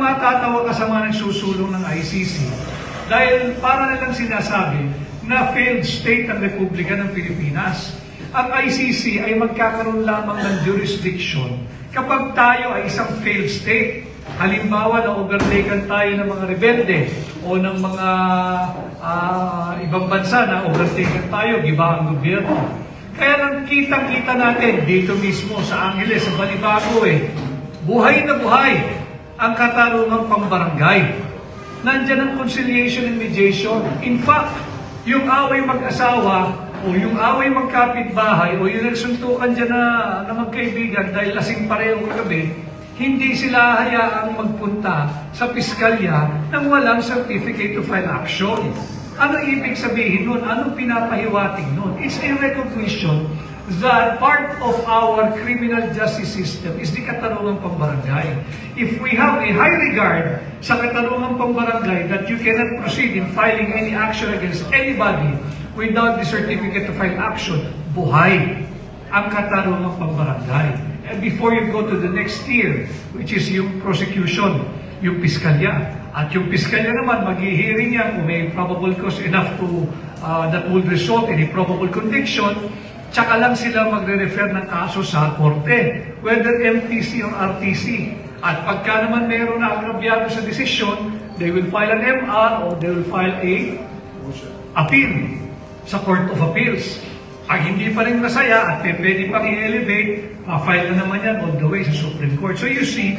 matatawa ka sa mga nagsusulong ng ICC dahil para nilang sinasabi na failed state ang Republika ng Pilipinas. Ang ICC ay magkakaroon lamang ng jurisdiction kapag tayo ay isang failed state. Halimbawa na overtaken tayo ng mga rebelde o ng mga ibang bansa na overtaken tayo, giba ang gobyerno. Kaya nang kitang-kita natin dito mismo sa Angeles, sa Balibago buhay na buhay ang katarungang pambarangay. Nandyan ang conciliation and mediation. In fact, yung away mag-asawa o yung away magkapitbahay o yung nagsuntukan dyan na magkaibigan dahil lasing pareho kagabi, hindi sila hayaang magpunta sa piskalya nang walang certificate to file action. Ano ibig sabihin nun? Anong pinapahiwatig nun? It's a recognition that part of our criminal justice system is the katarungang pambarangay. If we have a high regard sa katarungang pambarangay that you cannot proceed in filing any action against anybody without the certificate to file action, buhay ang katarungang pambarangay. And before you go to the next tier, which is yung prosecution, yung piskalya. At yung piskalya naman, mag-i-hearing yan kung may probable cause enough to that will result in a probable conviction, tsaka lang sila magre-refer ng kaso sa korte, whether MTC or RTC. At pagka naman meron na agrabyado sa desisyon, they will file an MR or they will file a appeal sa Court of Appeals. Pag hindi pa rin masaya at pwede pang i-elevate, file na naman yan all the way sa Supreme Court. So you see,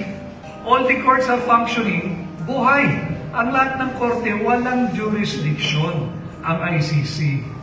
all the courts are functioning, buhay. Ang lahat ng korte, walang jurisdiction ang ICC.